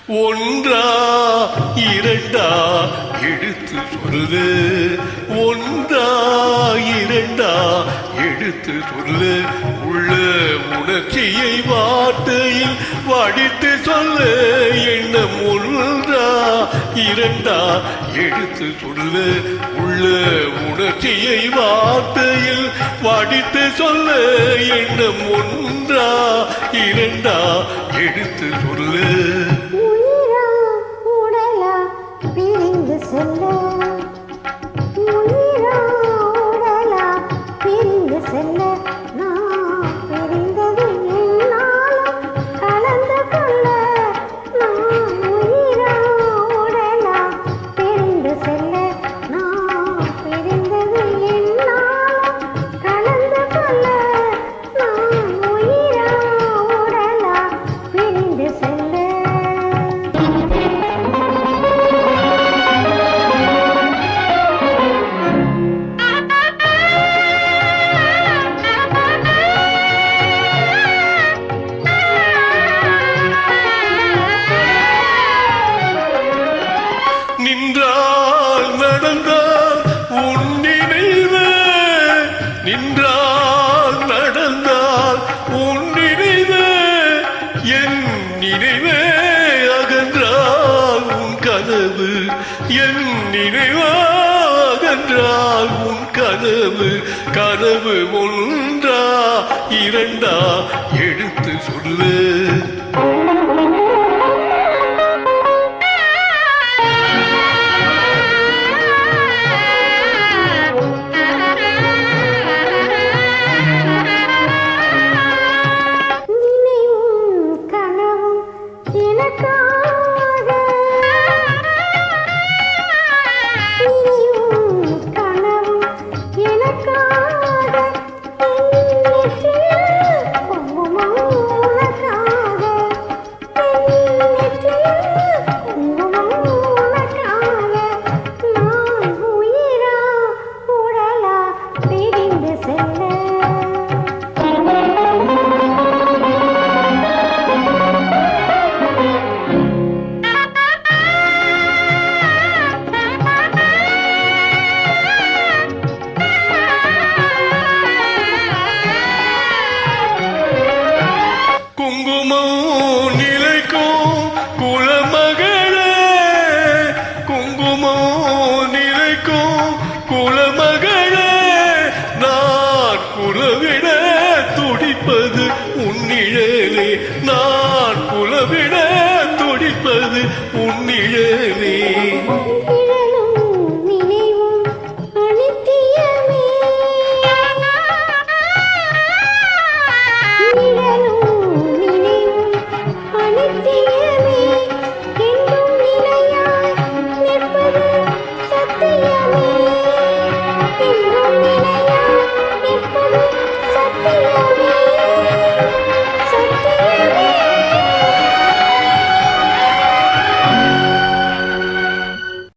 ஒன்றா இரண்டா எடுத்து சொல்லு, ஒன்றா இரண்டா எடுத்து சொல்லு, உள்ள உணர்ச்சியை வார்த்தையில் வடித்து சொல்லு, எண்ணம் ஒன்றா இரண்டா எடுத்து சொல்லு, உள்ள உணர்ச்சியை வார்த்தையில் வடித்து சொல்லு, எண்ணம் ஒன்றா இரண்டா எடுத்து சொல்லு. நின்றால் நடந்தால் உன் நினைவே, நின்றால் நடந்தால் உன் நினைவே, என் நினைவே அகன்றால் உன் கனவு, என் நினைவா அகன்றால் உன் கனவு, கனவு ஒன்றா இரண்டா எடுத்து சொல்லு. குங்குமம் நிலைக்கும் குலமகளே, குங்குமம் நிலைக்கும் குலமகளே, நான் குலவிட துடிப்பது உன்னிழலே, நான் குலவிட துடிப்பது உன்னிழலே. சத்தியமே